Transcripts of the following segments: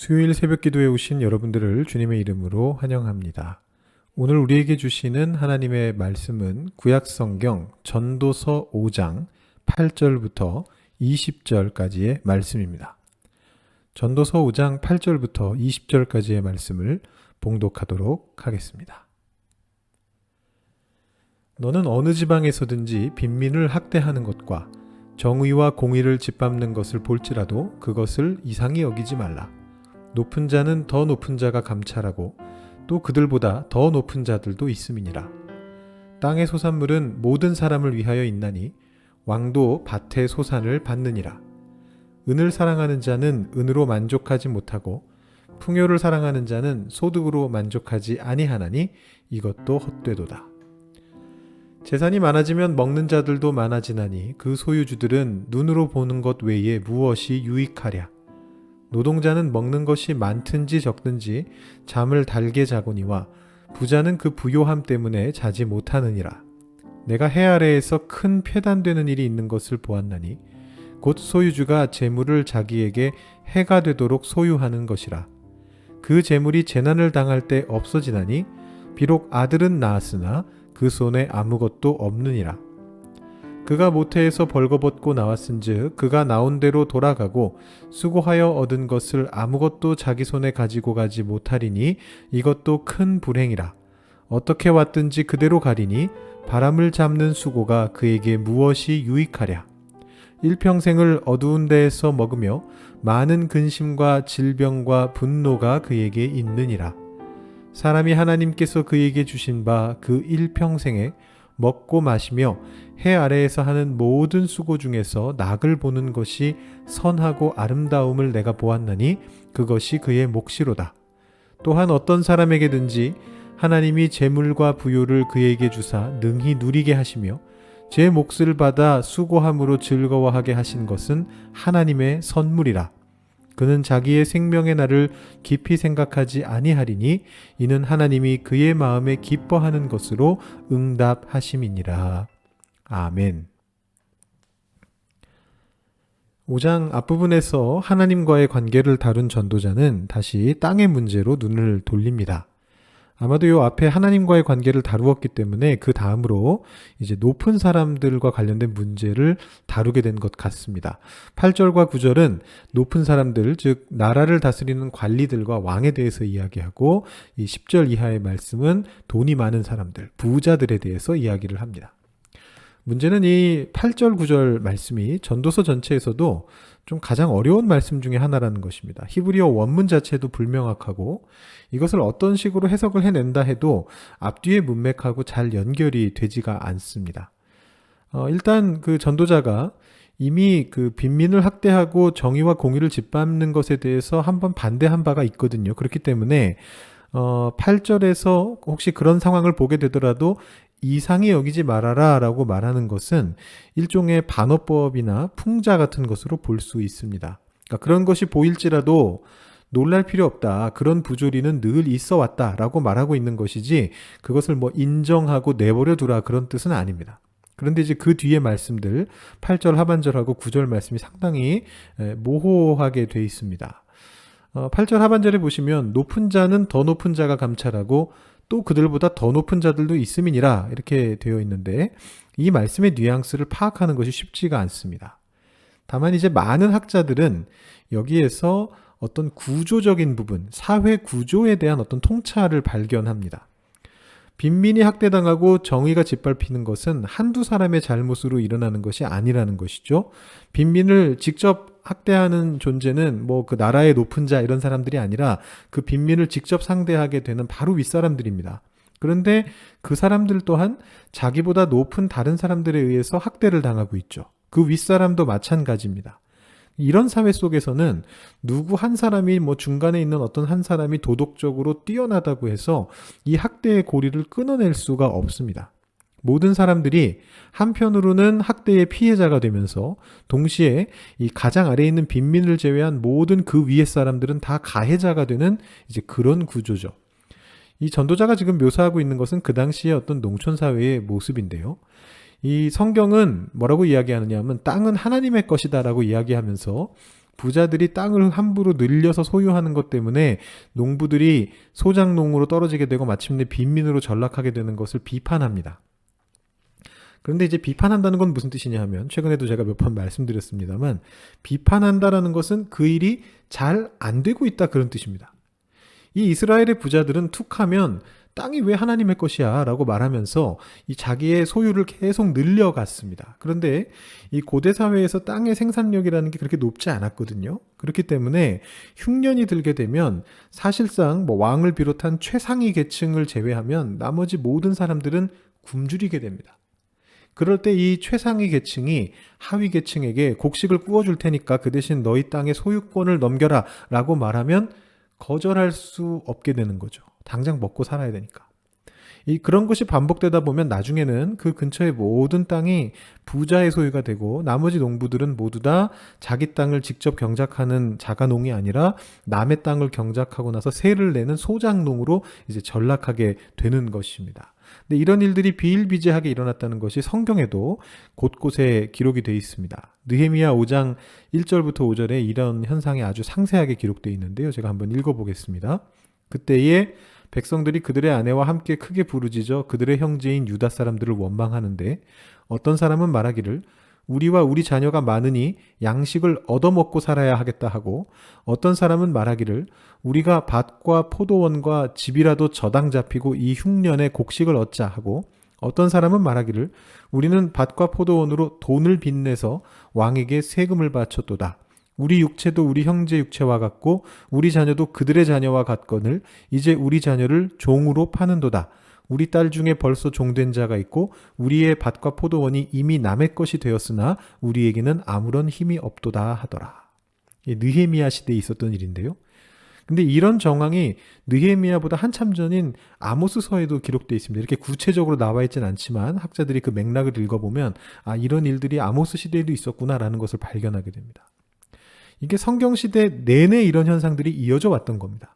수요일 새벽 기도에 오신 여러분들을 주님의 이름으로 환영합니다. 오늘 우리에게 주시는 하나님의 말씀은 구약성경 전도서 5장 8절부터 20절까지의 말씀입니다. 전도서 5장 8절부터 20절까지의 말씀을 봉독하도록 하겠습니다. 너는 어느 지방에서든지 빈민을 학대하는 것과 정의와 공의를 짓밟는 것을 볼지라도 그것을 이상히 여기지 말라. 높은 자는 더 높은 자가 감찰하고 또 그들보다 더 높은 자들도 있음이니라. 땅의 소산물은 모든 사람을 위하여 있나니 왕도 밭의 소산을 받느니라. 은을 사랑하는 자는 은으로 만족하지 못하고 풍요를 사랑하는 자는 소득으로 만족하지 아니하나니 이것도 헛되도다. 재산이 많아지면 먹는 자들도 많아지나니 그 소유주들은 눈으로 보는 것 외에 무엇이 유익하랴. 노동자는 먹는 것이 많든지 적든지 잠을 달게 자거니와 부자는 그 부요함 때문에 자지 못하느니라. 내가 해 아래에서 큰 폐단되는 일이 있는 것을 보았나니 곧 소유주가 재물을 자기에게 해가 되도록 소유하는 것이라. 그 재물이 재난을 당할 때 없어지나니 비록 아들은 낳았으나 그 손에 아무것도 없느니라. 그가 모태에서 벌거벗고 나왔은즉 그가 나온 대로 돌아가고 수고하여 얻은 것을 아무것도 자기 손에 가지고 가지 못하리니 이것도 큰 불행이라. 어떻게 왔든지 그대로 가리니 바람을 잡는 수고가 그에게 무엇이 유익하랴. 일평생을 어두운 데에서 먹으며 많은 근심과 질병과 분노가 그에게 있느니라. 사람이 하나님께서 그에게 주신 바 그 일평생에 먹고 마시며 해 아래에서 하는 모든 수고 중에서 낙을 보는 것이 선하고 아름다움을 내가 보았나니 그것이 그의 몫이로다. 또한 어떤 사람에게든지 하나님이 재물과 부요를 그에게 주사 능히 누리게 하시며 제 몫을 받아 수고함으로 즐거워하게 하신 것은 하나님의 선물이라. 그는 자기의 생명의 날을 깊이 생각하지 아니하리니 이는 하나님이 그의 마음에 기뻐하는 것으로 응답하심이니라. 아멘. 5장 앞부분에서 하나님과의 관계를 다룬 전도자는 다시 땅의 문제로 눈을 돌립니다. 아마도 요 앞에 하나님과의 관계를 다루었기 때문에 그 다음으로 이제 높은 사람들과 관련된 문제를 다루게 된 것 같습니다. 8절과 9절은 높은 사람들, 즉 나라를 다스리는 관리들과 왕에 대해서 이야기하고 이 10절 이하의 말씀은 돈이 많은 사람들, 부자들에 대해서 이야기를 합니다. 문제는 이 8절, 9절 말씀이 전도서 전체에서도 좀 가장 어려운 말씀 중에 하나라는 것입니다. 히브리어 원문 자체도 불명확하고 이것을 어떤 식으로 해석을 해낸다 해도 앞뒤의 문맥하고 잘 연결이 되지가 않습니다. 일단 그 전도자가 이미 그 빈민을 학대하고 정의와 공의를 짓밟는 것에 대해서 한번 반대한 바가 있거든요. 그렇기 때문에 8절에서 혹시 그런 상황을 보게 되더라도 이상히 여기지 말아라 라고 말하는 것은 일종의 반어법이나 풍자 같은 것으로 볼 수 있습니다. 그러니까 그런 것이 보일지라도 놀랄 필요 없다. 그런 부조리는 늘 있어 왔다 라고 말하고 있는 것이지 그것을 뭐 인정하고 내버려 두라 그런 뜻은 아닙니다. 그런데 이제 그 뒤에 말씀들 8절 하반절하고 9절 말씀이 상당히 모호하게 돼 있습니다. 8절 하반절에 보시면 높은 자는 더 높은 자가 감찰하고 또 그들보다 더 높은 자들도 있음이니라 이렇게 되어 있는데 이 말씀의 뉘앙스를 파악하는 것이 쉽지가 않습니다. 다만 이제 많은 학자들은 여기에서 어떤 구조적인 부분, 사회 구조에 대한 어떤 통찰을 발견합니다. 빈민이 학대당하고 정의가 짓밟히는 것은 한두 사람의 잘못으로 일어나는 것이 아니라는 것이죠. 빈민을 직접 학대하는 존재는 뭐 그 나라의 높은 자 이런 사람들이 아니라 그 빈민을 직접 상대하게 되는 바로 윗사람들입니다. 그런데 그 사람들 또한 자기보다 높은 다른 사람들에 의해서 학대를 당하고 있죠. 그 윗사람도 마찬가지입니다. 이런 사회 속에서는 누구 한 사람이 뭐 중간에 있는 어떤 한 사람이 도덕적으로 뛰어나다고 해서 이 학대의 고리를 끊어낼 수가 없습니다. 모든 사람들이 한편으로는 학대의 피해자가 되면서 동시에 이 가장 아래에 있는 빈민을 제외한 모든 그 위의 사람들은 다 가해자가 되는 이제 그런 구조죠. 이 전도자가 지금 묘사하고 있는 것은 그 당시의 어떤 농촌 사회의 모습인데요. 이 성경은 뭐라고 이야기하느냐 하면 땅은 하나님의 것이다 라고 이야기하면서 부자들이 땅을 함부로 늘려서 소유하는 것 때문에 농부들이 소작농으로 떨어지게 되고 마침내 빈민으로 전락하게 되는 것을 비판합니다. 그런데 이제 비판한다는 건 무슨 뜻이냐 하면, 최근에도 제가 몇 번 말씀드렸습니다만, 비판한다라는 것은 그 일이 잘 안 되고 있다, 그런 뜻입니다. 이 이스라엘의 부자들은 툭 하면 땅이 왜 하나님의 것이야 라고 말하면서 이 자기의 소유를 계속 늘려갔습니다. 그런데 이 고대 사회에서 땅의 생산력이라는 게 그렇게 높지 않았거든요. 그렇기 때문에 흉년이 들게 되면 사실상 뭐 왕을 비롯한 최상위 계층을 제외하면 나머지 모든 사람들은 굶주리게 됩니다. 그럴 때 이 최상위 계층이 하위 계층에게 곡식을 구워줄 테니까 그 대신 너희 땅의 소유권을 넘겨라 라고 말하면 거절할 수 없게 되는 거죠. 당장 먹고 살아야 되니까. 그런 것이 반복되다 보면 나중에는 그 근처의 모든 땅이 부자의 소유가 되고 나머지 농부들은 모두 다 자기 땅을 직접 경작하는 자가농이 아니라 남의 땅을 경작하고 나서 세를 내는 소작농으로 이제 전락하게 되는 것입니다. 근데 이런 일들이 비일비재하게 일어났다는 것이 성경에도 곳곳에 기록이 되어 있습니다. 느헤미야 5장 1절부터 5절에 이런 현상이 아주 상세하게 기록되어 있는데요. 제가 한번 읽어보겠습니다. 그때에 백성들이 그들의 아내와 함께 크게 부르짖어 그들의 형제인 유다 사람들을 원망하는데 어떤 사람은 말하기를 우리와 우리 자녀가 많으니 양식을 얻어먹고 살아야 하겠다 하고, 어떤 사람은 말하기를 우리가 밭과 포도원과 집이라도 저당 잡히고 이 흉년에 곡식을 얻자 하고, 어떤 사람은 말하기를 우리는 밭과 포도원으로 돈을 빚내서 왕에게 세금을 바쳤도다. 우리 육체도 우리 형제 육체와 같고 우리 자녀도 그들의 자녀와 같거늘 이제 우리 자녀를 종으로 파는도다. 우리 딸 중에 벌써 종된 자가 있고 우리의 밭과 포도원이 이미 남의 것이 되었으나 우리에게는 아무런 힘이 없도다 하더라. 느헤미야 시대에 있었던 일인데요. 근데 이런 정황이 느헤미야보다 한참 전인 아모스서에도 기록되어 있습니다. 이렇게 구체적으로 나와 있진 않지만 학자들이 그 맥락을 읽어보면 이런 일들이 아모스 시대에도 있었구나라는 것을 발견하게 됩니다. 이게 성경시대 내내 이런 현상들이 이어져 왔던 겁니다.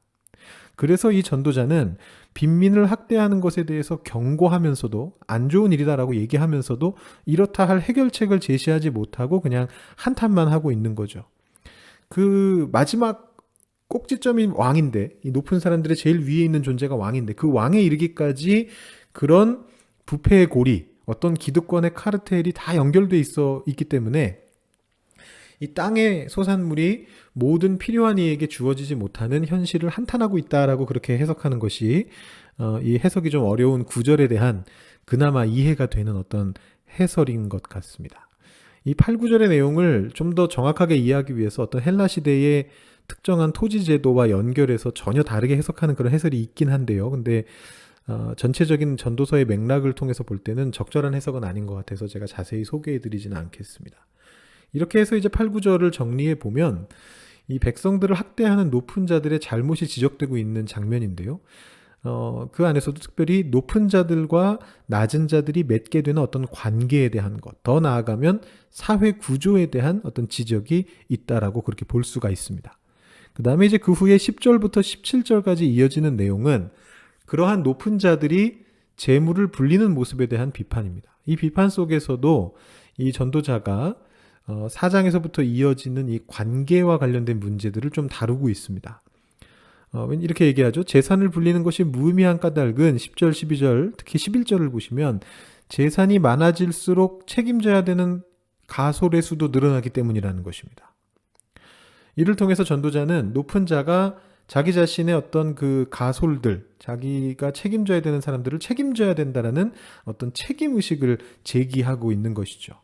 그래서 이 전도자는 빈민을 학대하는 것에 대해서 경고하면서도 안 좋은 일이다라고 얘기하면서도 이렇다 할 해결책을 제시하지 못하고 그냥 한탄만 하고 있는 거죠. 그 마지막 꼭지점인 왕인데, 이 높은 사람들의 제일 위에 있는 존재가 왕인데 그 왕에 이르기까지 그런 부패의 고리, 어떤 기득권의 카르텔이 다 연결돼 있기 때문에 이 땅의 소산물이 모든 필요한 이에게 주어지지 못하는 현실을 한탄하고 있다라고 그렇게 해석하는 것이 이 해석이 좀 어려운 구절에 대한 그나마 이해가 되는 어떤 해설인 것 같습니다. 이 8, 9절의 내용을 좀 더 정확하게 이해하기 위해서 어떤 헬라 시대의 특정한 토지 제도와 연결해서 전혀 다르게 해석하는 그런 해설이 있긴 한데요. 근데 전체적인 전도서의 맥락을 통해서 볼 때는 적절한 해석은 아닌 것 같아서 제가 자세히 소개해드리지는 않겠습니다. 이렇게 해서 이제 8, 9절을 정리해 보면 이 백성들을 학대하는 높은 자들의 잘못이 지적되고 있는 장면인데요. 그 안에서도 특별히 높은 자들과 낮은 자들이 맺게 되는 어떤 관계에 대한 것, 더 나아가면 사회 구조에 대한 어떤 지적이 있다라고 그렇게 볼 수가 있습니다. 그 다음에 이제 그 후에 10절부터 17절까지 이어지는 내용은 그러한 높은 자들이 재물을 불리는 모습에 대한 비판입니다. 이 비판 속에서도 이 전도자가 4장에서부터 이어지는 이 관계와 관련된 문제들을 좀 다루고 있습니다. 이렇게 얘기하죠. 재산을 불리는 것이 무의미한 까닭은 10절, 12절, 특히 11절을 보시면 재산이 많아질수록 책임져야 되는 가솔의 수도 늘어나기 때문이라는 것입니다. 이를 통해서 전도자는 높은 자가 자기 자신의 어떤 그 가솔들, 자기가 책임져야 되는 사람들을 책임져야 된다라는 어떤 책임의식을 제기하고 있는 것이죠.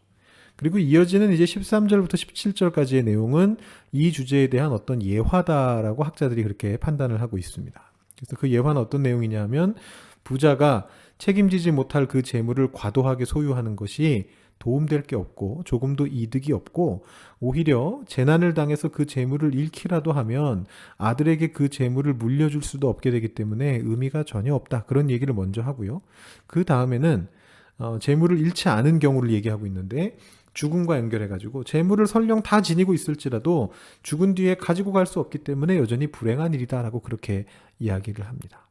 그리고 이어지는 이제 13절부터 17절까지의 내용은 이 주제에 대한 어떤 예화다라고 학자들이 그렇게 판단을 하고 있습니다. 그래서 그 예화는 어떤 내용이냐 하면 부자가 책임지지 못할 그 재물을 과도하게 소유하는 것이 도움될 게 없고 조금도 이득이 없고 오히려 재난을 당해서 그 재물을 잃기라도 하면 아들에게 그 재물을 물려줄 수도 없게 되기 때문에 의미가 전혀 없다. 그런 얘기를 먼저 하고요. 그 다음에는 재물을 잃지 않은 경우를 얘기하고 있는데 죽음과 연결해가지고 재물을 설령 다 지니고 있을지라도 죽은 뒤에 가지고 갈 수 없기 때문에 여전히 불행한 일이다라고 그렇게 이야기를 합니다.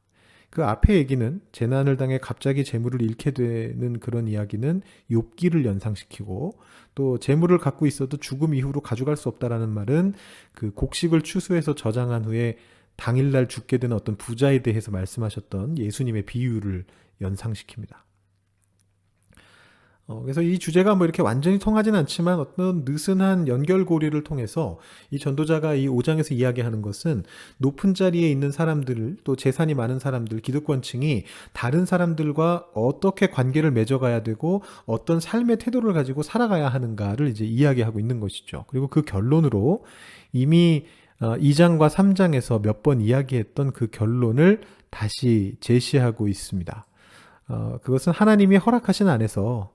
그 앞에 얘기는 재난을 당해 갑자기 재물을 잃게 되는 그런 이야기는 욥기를 연상시키고, 또 재물을 갖고 있어도 죽음 이후로 가져갈 수 없다라는 말은 그 곡식을 추수해서 저장한 후에 당일날 죽게 되는 어떤 부자에 대해서 말씀하셨던 예수님의 비유를 연상시킵니다. 그래서 이 주제가 뭐 이렇게 완전히 통하진 않지만 어떤 느슨한 연결고리를 통해서 이 전도자가 이 5장에서 이야기하는 것은 높은 자리에 있는 사람들, 또 재산이 많은 사람들, 기득권층이 다른 사람들과 어떻게 관계를 맺어가야 되고 어떤 삶의 태도를 가지고 살아가야 하는가를 이제 이야기하고 있는 것이죠. 그리고 그 결론으로 이미 2장과 3장에서 몇 번 이야기했던 그 결론을 다시 제시하고 있습니다. 그것은 하나님이 허락하신 안에서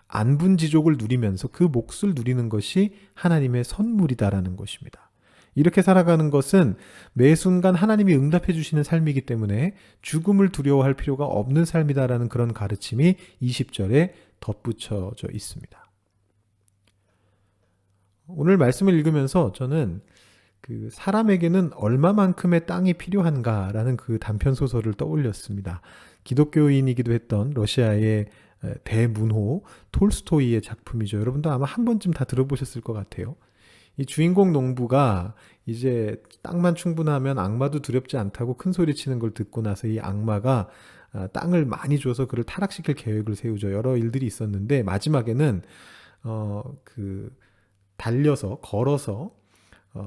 안분지족을 누리면서 그 몫을 누리는 것이 하나님의 선물이다라는 것입니다. 이렇게 살아가는 것은 매 순간 하나님이 응답해 주시는 삶이기 때문에 죽음을 두려워할 필요가 없는 삶이다라는 그런 가르침이 20절에 덧붙여져 있습니다. 오늘 말씀을 읽으면서 저는 그 사람에게는 얼마만큼의 땅이 필요한가라는 그 단편 소설을 떠올렸습니다. 기독교인이기도 했던 러시아의 대문호 톨스토이의 작품이죠. 여러분도 아마 한 번쯤 다 들어보셨을 것 같아요. 이 주인공 농부가 이제 땅만 충분하면 악마도 두렵지 않다고 큰 소리 치는 걸 듣고 나서 이 악마가 땅을 많이 줘서 그를 타락시킬 계획을 세우죠. 여러 일들이 있었는데 마지막에는 달려서 걸어서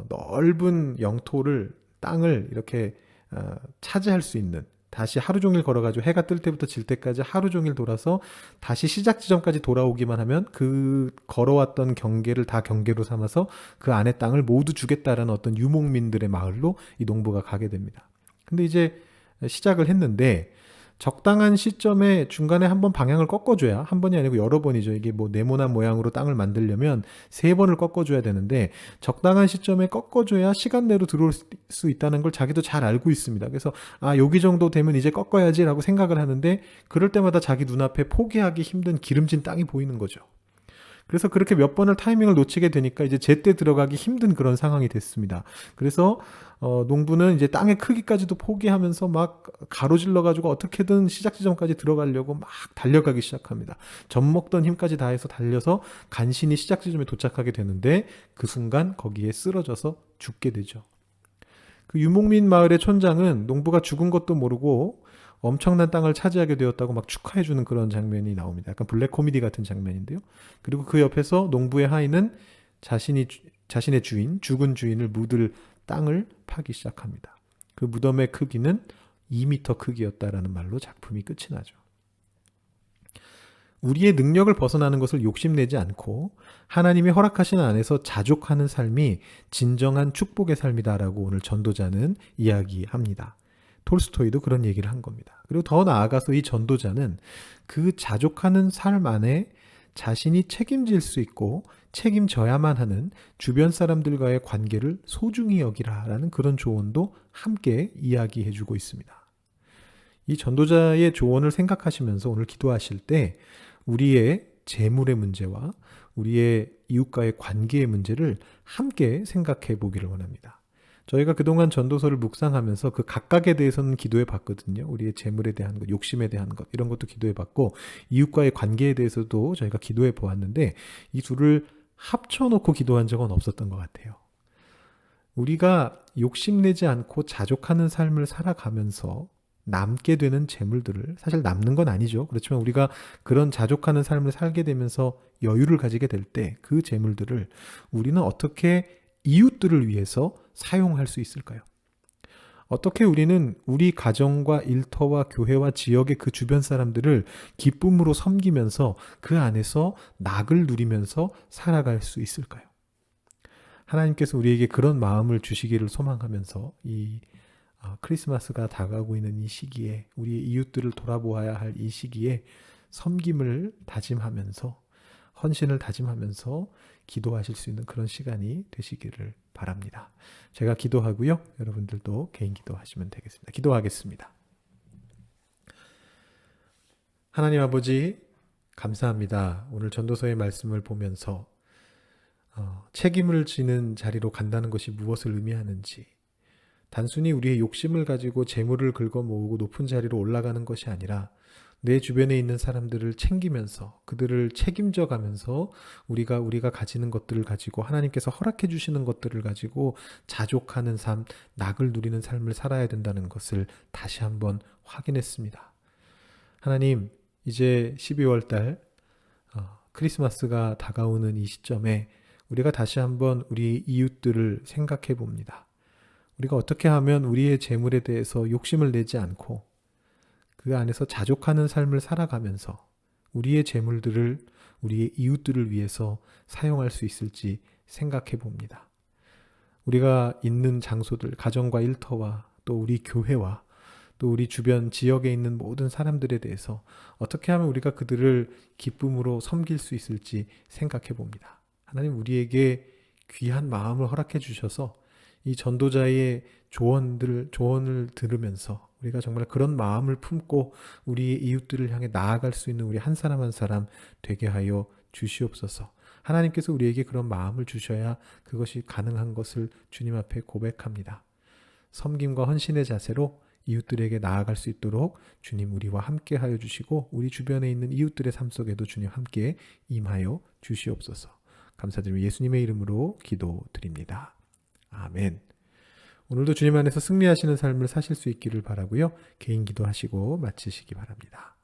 넓은 영토를 땅을 이렇게 차지할 수 있는, 다시 하루 종일 걸어가지고 해가 뜰 때부터 질 때까지 하루 종일 돌아서 다시 시작 지점까지 돌아오기만 하면 그 걸어왔던 경계를 다 경계로 삼아서 그 안에 땅을 모두 주겠다라는 어떤 유목민들의 마을로 이 농부가 가게 됩니다. 근데 이제 시작을 했는데 적당한 시점에 중간에 한번 방향을 꺾어줘야, 한 번이 아니고 여러 번이죠. 이게 뭐 네모난 모양으로 땅을 만들려면 3번을 꺾어줘야 되는데 적당한 시점에 꺾어줘야 시간 내로 들어올 수 있다는 걸 자기도 잘 알고 있습니다. 그래서 여기 정도 되면 이제 꺾어야지라고 생각을 하는데 그럴 때마다 자기 눈앞에 포기하기 힘든 기름진 땅이 보이는 거죠. 그래서 그렇게 몇 번을 타이밍을 놓치게 되니까 이제 제때 들어가기 힘든 그런 상황이 됐습니다. 그래서 농부는 이제 땅의 크기까지도 포기하면서 막 가로질러 가지고 어떻게든 시작 지점까지 들어가려고 막 달려가기 시작합니다. 젖먹던 힘까지 다해서 달려서 간신히 시작 지점에 도착하게 되는데 그 순간 거기에 쓰러져서 죽게 되죠. 그 유목민 마을의 촌장은 농부가 죽은 것도 모르고 엄청난 땅을 차지하게 되었다고 막 축하해주는 그런 장면이 나옵니다. 약간 블랙 코미디 같은 장면인데요. 그리고 그 옆에서 농부의 하인은 자신의 주인, 죽은 주인을 묻을 땅을 파기 시작합니다. 그 무덤의 크기는 2m 크기였다라는 말로 작품이 끝이 나죠. 우리의 능력을 벗어나는 것을 욕심내지 않고 하나님이 허락하신 안에서 자족하는 삶이 진정한 축복의 삶이다라고 오늘 전도자는 이야기합니다. 톨스토이도 그런 얘기를 한 겁니다. 그리고 더 나아가서 이 전도자는 그 자족하는 삶 안에 자신이 책임질 수 있고 책임져야만 하는 주변 사람들과의 관계를 소중히 여기라라는 그런 조언도 함께 이야기해주고 있습니다. 이 전도자의 조언을 생각하시면서 오늘 기도하실 때 우리의 재물의 문제와 우리의 이웃과의 관계의 문제를 함께 생각해 보기를 원합니다. 저희가 그동안 전도서를 묵상하면서 그 각각에 대해서는 기도해 봤거든요. 우리의 재물에 대한 것, 욕심에 대한 것, 이런 것도 기도해 봤고 이웃과의 관계에 대해서도 저희가 기도해 보았는데 이 둘을 합쳐놓고 기도한 적은 없었던 것 같아요. 우리가 욕심내지 않고 자족하는 삶을 살아가면서 남게 되는 재물들을, 사실 남는 건 아니죠. 그렇지만 우리가 그런 자족하는 삶을 살게 되면서 여유를 가지게 될 때 그 재물들을 우리는 어떻게 이웃들을 위해서 사용할 수 있을까요? 어떻게 우리는 우리 가정과 일터와 교회와 지역의 그 주변 사람들을 기쁨으로 섬기면서 그 안에서 낙을 누리면서 살아갈 수 있을까요? 하나님께서 우리에게 그런 마음을 주시기를 소망하면서 이 크리스마스가 다가오고 있는 이 시기에 우리의 이웃들을 돌아보아야 할 이 시기에 섬김을 다짐하면서 헌신을 다짐하면서 기도하실 수 있는 그런 시간이 되시기를 바랍니다. 제가 기도하고요. 여러분들도 개인 기도하시면 되겠습니다. 기도하겠습니다. 하나님 아버지 감사합니다. 오늘 전도서의 말씀을 보면서 책임을 지는 자리로 간다는 것이 무엇을 의미하는지, 단순히 우리의 욕심을 가지고 재물을 긁어 모으고 높은 자리로 올라가는 것이 아니라 내 주변에 있는 사람들을 챙기면서 그들을 책임져 가면서 우리가 가지는 것들을 가지고 하나님께서 허락해 주시는 것들을 가지고 자족하는 삶, 낙을 누리는 삶을 살아야 된다는 것을 다시 한번 확인했습니다. 하나님, 이제 12월 달 크리스마스가 다가오는 이 시점에 우리가 다시 한번 우리 이웃들을 생각해 봅니다. 우리가 어떻게 하면 우리의 재물에 대해서 욕심을 내지 않고 그 안에서 자족하는 삶을 살아가면서 우리의 재물들을 우리의 이웃들을 위해서 사용할 수 있을지 생각해 봅니다. 우리가 있는 장소들, 가정과 일터와 또 우리 교회와 또 우리 주변 지역에 있는 모든 사람들에 대해서 어떻게 하면 우리가 그들을 기쁨으로 섬길 수 있을지 생각해 봅니다. 하나님, 우리에게 귀한 마음을 허락해 주셔서 이 전도자의 조언을 들으면서 우리가 정말 그런 마음을 품고 우리의 이웃들을 향해 나아갈 수 있는 우리 한 사람 한 사람 되게 하여 주시옵소서. 하나님께서 우리에게 그런 마음을 주셔야 그것이 가능한 것을 주님 앞에 고백합니다. 섬김과 헌신의 자세로 이웃들에게 나아갈 수 있도록 주님 우리와 함께 하여 주시고 우리 주변에 있는 이웃들의 삶 속에도 주님 함께 임하여 주시옵소서. 감사드리며 예수님의 이름으로 기도드립니다. 아멘. 오늘도 주님 안에서 승리하시는 삶을 사실 수 있기를 바라고요. 개인 기도하시고 마치시기 바랍니다.